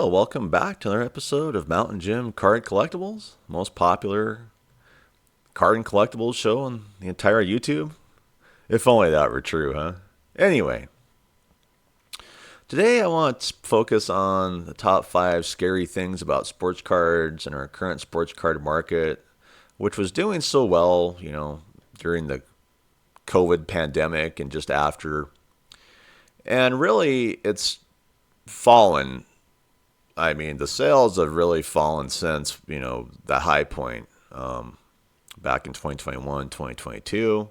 Welcome back to another episode of Mountain Gym Card Collectibles, most popular card and collectibles show on the entire YouTube. If only that were true, huh? Anyway, today I want to focus on the top 5 scary things about sports cards and our current sports card market, which was doing so well, during the COVID pandemic and just after. And really, it's fallen. I mean, the sales have really fallen since, the high point back in 2021, 2022.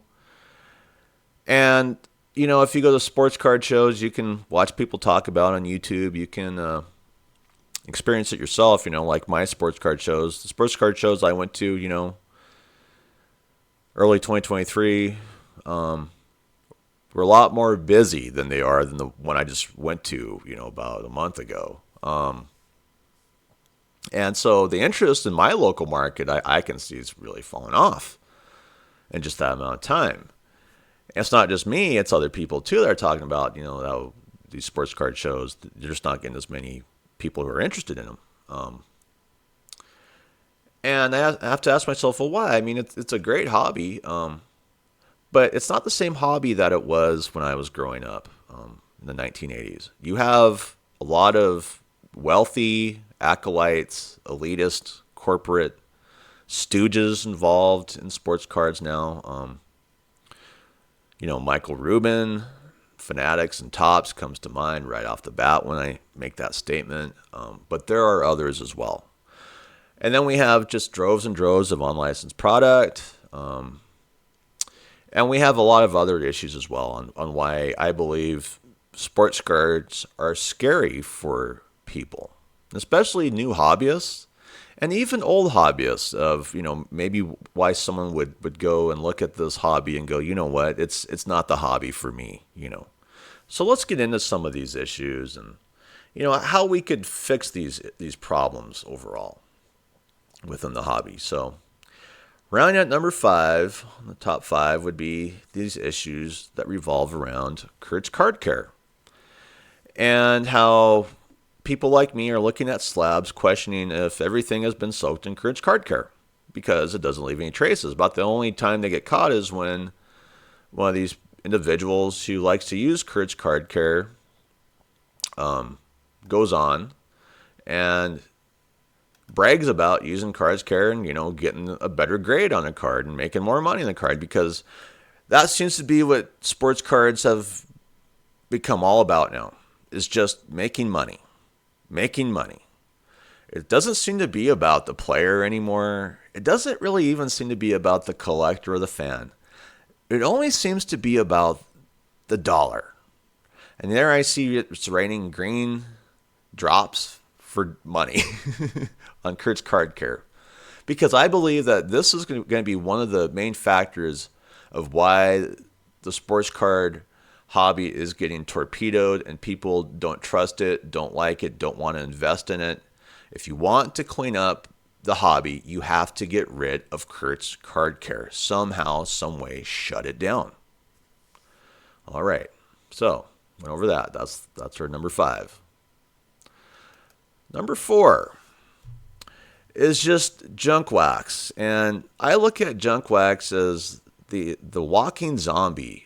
And, if you go to sports card shows, you can watch people talk about it on YouTube. You can experience it yourself, like my sports card shows. The sports card shows I went to, early 2023, were a lot more busy than they are than the one I just went to, about a month ago. And so the interest in my local market, I can see is really falling off in just that amount of time. And it's not just me, it's other people too that are talking about, how these sports card shows, they're just not getting as many people who are interested in them. And I have to ask myself, well, why? I mean, it's a great hobby, but it's not the same hobby that it was when I was growing up in the 1980s. You have a lot of wealthy acolytes, elitist, corporate stooges involved in sports cards now. Michael Rubin, Fanatics, and Topps comes to mind right off the bat when I make that statement. But there are others as well. And then we have just droves and droves of unlicensed product. And we have a lot of other issues as well on why I believe sports cards are scary for people, especially new hobbyists and even old hobbyists of, maybe why someone would go and look at this hobby and go, you know what, it's not the hobby for me. So let's get into some of these issues and, how we could fix these problems overall within the hobby. So rounding out number 5, the top 5 would be these issues that revolve around Kurt's card care and how people like me are looking at slabs questioning if everything has been soaked in Kurt's card care because it doesn't leave any traces. About the only time they get caught is when one of these individuals who likes to use Kurt's card care goes on and brags about using cards care and, getting a better grade on a card and making more money on the card, because that seems to be what sports cards have become all about now, is just making money. Making money. It doesn't seem to be about the player anymore. It doesn't really even seem to be about the collector or the fan. It only seems to be about the dollar. And there I see it's raining green drops for money on Kurt's card care. Because I believe that this is going to be one of the main factors of why the sports card hobby is getting torpedoed and people don't trust it, don't like it, don't want to invest in it. If you want to clean up the hobby, you have to get rid of Kurt's card care. Somehow, some way, shut it down. All right. So, went over that. That's our number 5. Number 4 is just junk wax. And I look at junk wax as the walking zombie.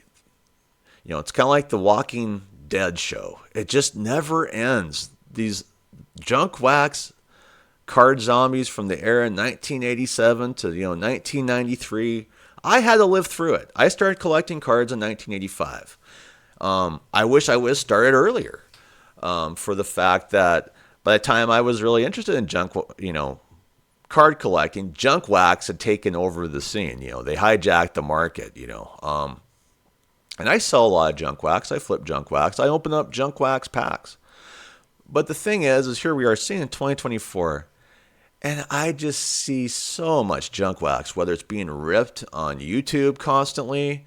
It's kind of like the Walking Dead show. It just never ends. These junk wax card zombies from the era 1987 to 1993. I had to live through it. I started collecting cards in 1985. I wish I was started earlier, for the fact that by the time I was really interested in card collecting, junk wax had taken over the scene. They hijacked the market. And I sell a lot of junk wax. I flip junk wax. I open up junk wax packs. But the thing is here we are seeing in 2024, and I just see so much junk wax, whether it's being ripped on YouTube constantly,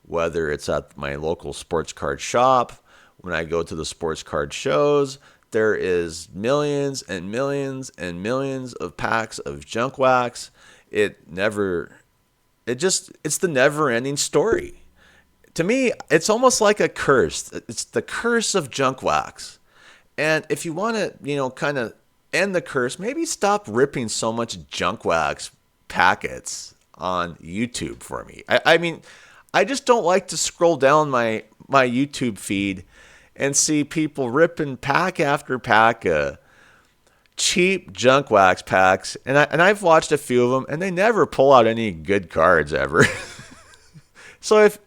whether it's at my local sports card shop, when I go to the sports card shows. There is millions and millions and millions of packs of junk wax. It's the never-ending story. To me, it's almost like a curse. It's the curse of junk wax. And if you want to, kind of end the curse, maybe stop ripping so much junk wax packets on YouTube for me. I mean, I just don't like to scroll down my YouTube feed and see people ripping pack after pack of cheap junk wax packs. And I've watched a few of them, and they never pull out any good cards ever. So if,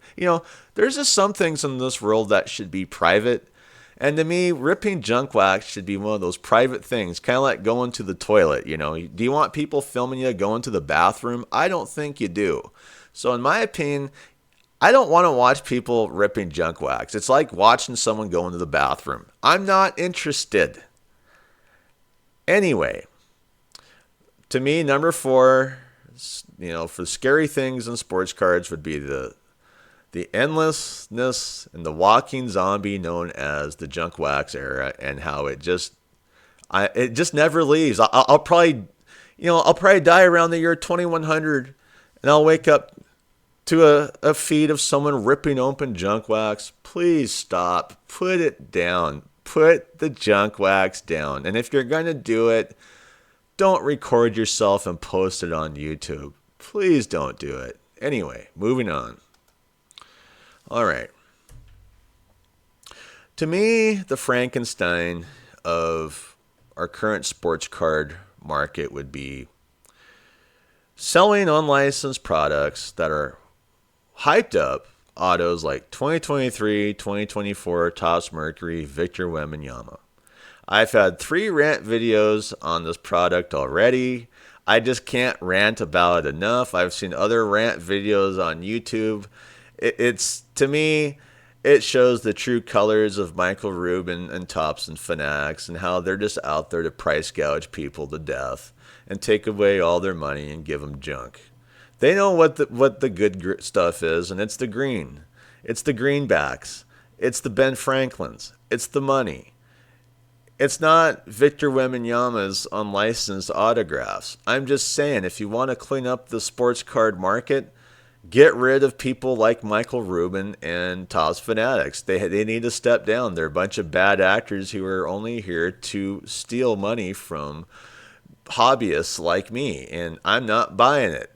there's just some things in this world that should be private. And to me, ripping junk wax should be one of those private things, kind of like going to the toilet. Do you want people filming you going to the bathroom? I don't think you do. So in my opinion, I don't want to watch people ripping junk wax. It's like watching someone go into the bathroom. I'm not interested. Anyway, to me, number 4, for scary things in sports cards would be the endlessness and the walking zombie known as the junk wax era, and how it just never leaves. I'll probably die around the year 2100, and I'll wake up to a feed of someone ripping open junk wax. Please stop. Put it down. Put the junk wax down. And if you're going to do it, don't record yourself and post it on YouTube. Please don't do it. Anyway, moving on. All right. To me, the Frankenstein of our current sports card market would be selling unlicensed products that are hyped up autos like 2023, 2024 Topps Mercury, Victor Wembanyama. I've had 3 rant videos on this product already. I just can't rant about it enough. I've seen other rant videos on YouTube. It's to me, it shows the true colors of Michael Rubin and Topps and Fanatics, and how they're just out there to price gouge people to death and take away all their money and give them junk. They know what the good stuff is, and it's the green. It's the greenbacks. It's the Ben Franklins. It's the money. It's not Victor Wembanyama's unlicensed autographs. I'm just saying, if you want to clean up the sports card market, get rid of people like Michael Rubin and Topps Fanatics. They need to step down. They're a bunch of bad actors who are only here to steal money from hobbyists like me, and I'm not buying it.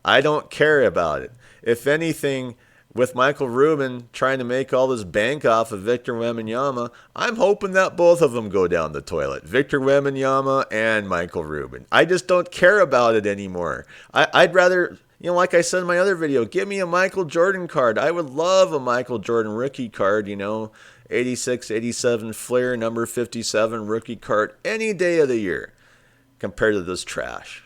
I don't care about it. If anything, with Michael Rubin trying to make all this bank off of Victor Wembanyama, I'm hoping that both of them go down the toilet. Victor Wembanyama and Michael Rubin. I just don't care about it anymore. I'd rather, like I said in my other video, give me a Michael Jordan card. I would love a Michael Jordan rookie card, 86, 87 Flair, number 57 rookie card any day of the year compared to this trash.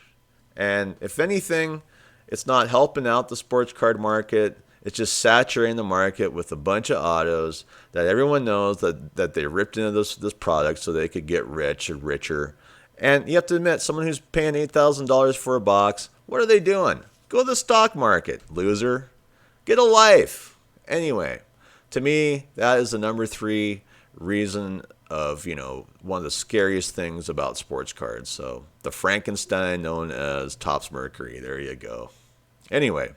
And if anything, it's not helping out the sports card market. It's just saturating the market with a bunch of autos that everyone knows that they ripped into this product so they could get rich or richer. And you have to admit, someone who's paying $8,000 for a box, what are they doing? Go to the stock market, loser. Get a life. Anyway, to me, that is the number 3 reason of, one of the scariest things about sports cards. So the Frankenstein known as Topps Mercury. There you go. Anyway,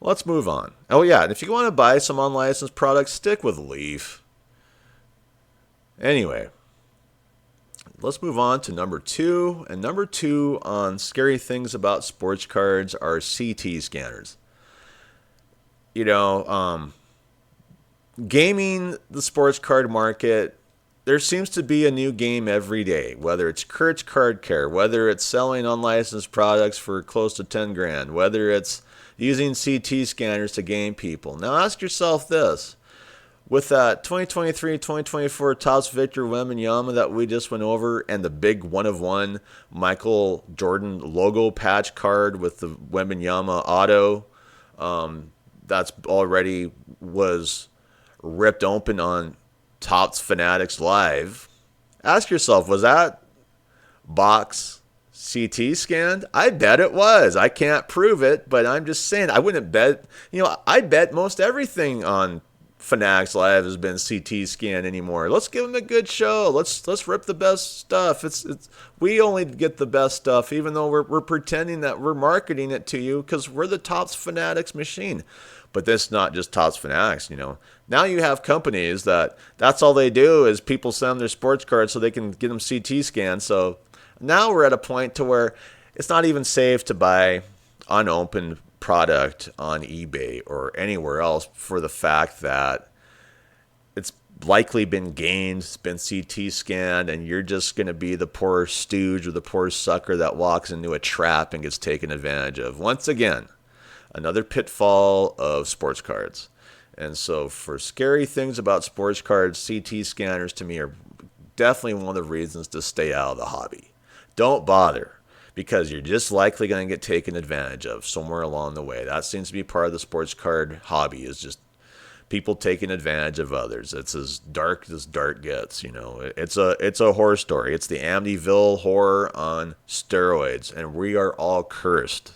let's move on. Oh yeah, and if you want to buy some unlicensed products, stick with Leaf. Anyway, let's move on to number 2. And number 2 on scary things about sports cards are CT scanners. Gaming the sports card market, there seems to be a new game every day, whether it's Kurt's Card Care, whether it's selling unlicensed products for close to 10 grand, whether it's using CT scanners to game people. Now ask yourself this. With that 2023-2024 Topps Victor Wembanyama that we just went over, and the big 1-of-1 Michael Jordan logo patch card with the Wembanyama auto, that's already was ripped open on Topps Fanatics Live. Ask yourself, was that box CT scanned? I bet it was. I can't prove it, but I'm just saying, I wouldn't bet, I bet most everything on Fanatics Live has been CT scanned anymore. Let's give them a good show. Let's rip the best stuff. It's we only get the best stuff, even though we're pretending that we're marketing it to you because we're the Topps Fanatics machine. But that's not just Topps Fanatics, Now you have companies that's all they do is people send them their sports cards so they can get them CT scanned. So now we're at a point to where it's not even safe to buy unopened product on eBay or anywhere else for the fact that it's likely been gamed, it's been CT scanned, and you're just going to be the poor stooge or the poor sucker that walks into a trap and gets taken advantage of. Once again, another pitfall of sports cards. And so for scary things about sports cards, CT scanners to me are definitely one of the reasons to stay out of the hobby. Don't bother, because you're just likely going to get taken advantage of somewhere along the way. That seems to be part of the sports card hobby, is just people taking advantage of others. It's as dark gets, It's a horror story. It's the Amityville horror on steroids, and we are all cursed.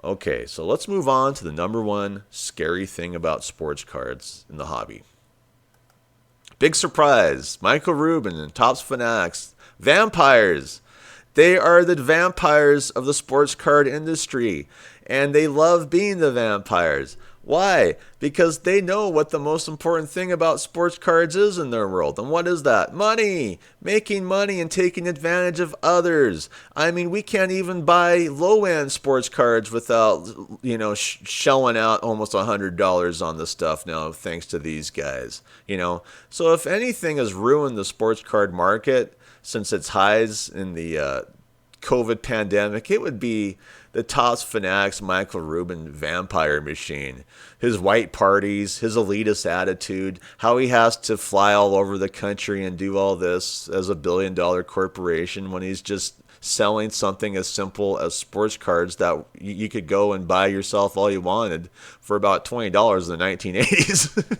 Okay, so let's move on to the number one scary thing about sports cards in the hobby. Big surprise, Michael Rubin and Topps Fanatics, vampires. They are the vampires of the sports card industry, and they love being the vampires. Why? Because they know what the most important thing about sports cards is in their world. And what is that? Money! Making money and taking advantage of others. I mean, we can't even buy low-end sports cards without, shelling out almost $100 on the stuff now, thanks to these guys. So if anything has ruined the sports card market since its highs in the COVID pandemic, it would be the Topps Fanatics Michael Rubin vampire machine. His white parties, his elitist attitude, how he has to fly all over the country and do all this as $1 billion corporation when he's just selling something as simple as sports cards that you could go and buy yourself all you wanted for about $20 in the 1980s.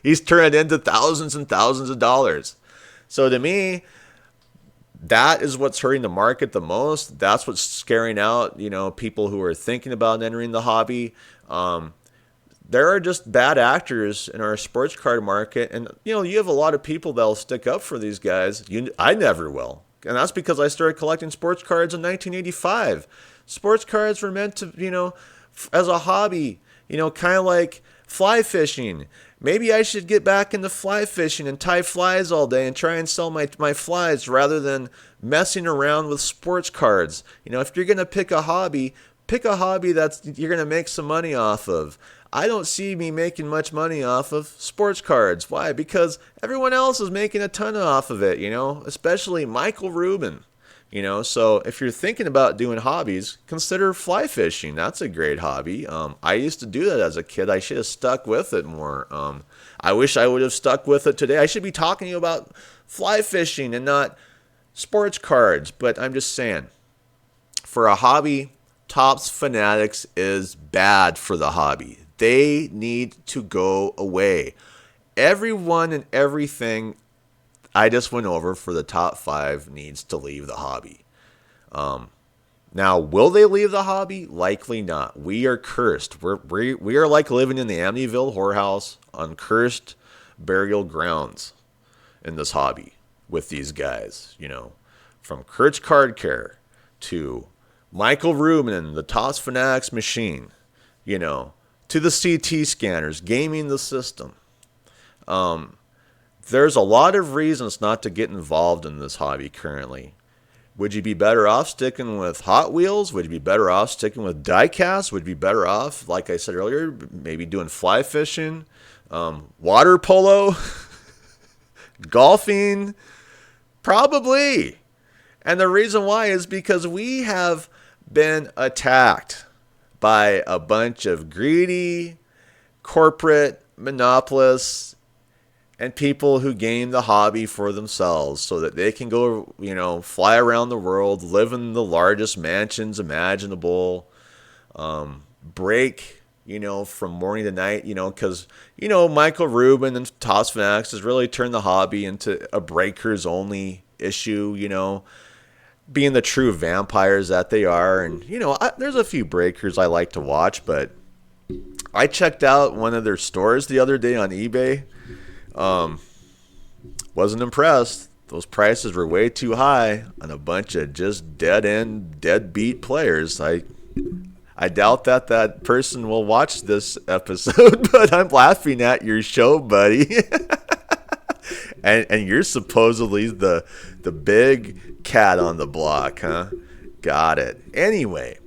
He's turned it into thousands and thousands of dollars. So to me, that is what's hurting the market the most. That's what's scaring out, people who are thinking about entering the hobby. There are just bad actors in our sports card market. And, you have a lot of people that'll stick up for these guys. I never will. And that's because I started collecting sports cards in 1985. Sports cards were meant to, as a hobby, kind of like fly fishing. Maybe I should get back into fly fishing and tie flies all day and try and sell my flies rather than messing around with sports cards. If you're going to pick a hobby that you're going to make some money off of. I don't see me making much money off of sports cards. Why? Because everyone else is making a ton off of it, especially Michael Rubin. So if you're thinking about doing hobbies, consider fly fishing. That's a great hobby. I used to do that as a kid. I should have stuck with it more. I wish I would have stuck with it today. I should be talking to you about fly fishing and not sports cards. But I'm just saying, for a hobby, Topps Fanatics is bad for the hobby. They need to go away. Everyone and everything I just went over for the top 5 needs to leave the hobby. Now, will they leave the hobby? Likely not. We are cursed. We are like living in the Amityville whorehouse on cursed burial grounds in this hobby with these guys. From Kurt's Card Care to Michael Rubin, the Topps Fanatics machine, to the CT scanners, gaming the system. There's a lot of reasons not to get involved in this hobby currently. Would you be better off sticking with Hot Wheels? Would you be better off sticking with diecast? Would you be better off, like I said earlier, maybe doing fly fishing, water polo, golfing? Probably. And the reason why is because we have been attacked by a bunch of greedy corporate monopolists and people who game the hobby for themselves so that they can go, fly around the world, live in the largest mansions imaginable, break, from morning to night, because, Michael Rubin and Topps Fanatics has really turned the hobby into a breakers only issue, being the true vampires that they are. And, there's a few breakers I like to watch, but I checked out one of their stores the other day on eBay. Wasn't impressed. Those prices were way too high on a bunch of just deadbeat players. I I doubt that that person will watch this episode, but I'm laughing at your show, buddy. And you're supposedly the big cat on the block, huh? Got it. Anyway,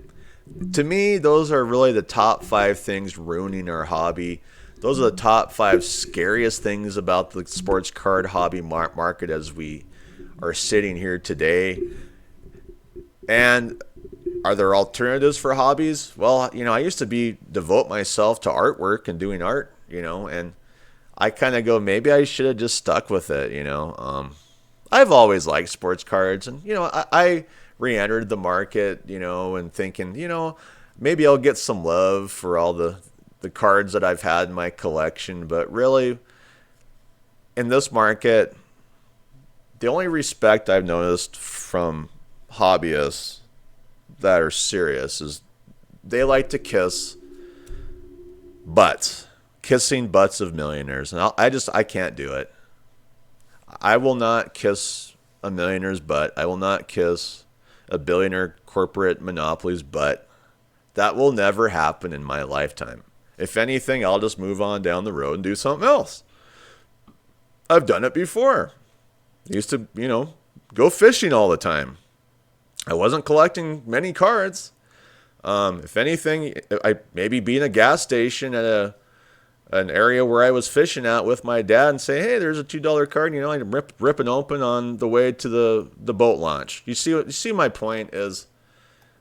to me, those are really the top 5 things ruining our hobby. Those are the top 5 scariest things about the sports card hobby market as we are sitting here today. And are there alternatives for hobbies? Well, I used to devote myself to artwork and doing art, and I kind of go, maybe I should have just stuck with it. I've always liked sports cards, and I re-entered the market, and thinking, maybe I'll get some love for all the cards that I've had in my collection. But really, in this market, the only respect I've noticed from hobbyists that are serious is they like to kiss butts, kissing butts of millionaires, and I can't do it. I will not kiss a millionaire's butt. I will not kiss a billionaire corporate monopoly's butt. That will never happen in my lifetime. If anything, I'll just move on down the road and do something else. I've done it before. I used to, go fishing all the time. I wasn't collecting many cards. If anything, I maybe be in a gas station at an area where I was fishing at with my dad and say, hey, there's a $2 card. I'm ripping open on the way to the boat launch. You see my point is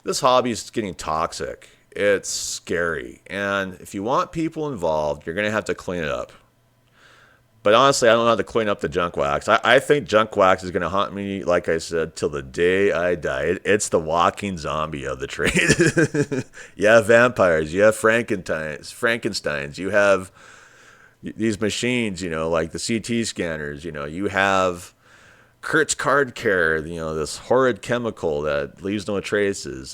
this hobby is getting toxic. It's scary. And if you want people involved, you're going to have to clean it up. But honestly, I don't know how to clean up the junk wax. I think junk wax is going to haunt me, like I said, till the day I die. It's the walking zombie of the trade. You have vampires. You have Frankensteins. You have these machines, like the CT scanners. You have Kurt's Card Care, this horrid chemical that leaves no traces.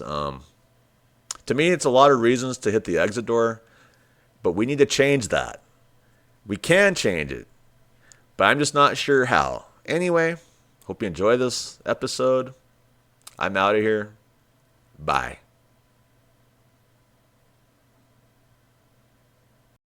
To me, it's a lot of reasons to hit the exit door, but we need to change that. We can change it, but I'm just not sure how. Anyway, hope you enjoy this episode. I'm out of here. Bye.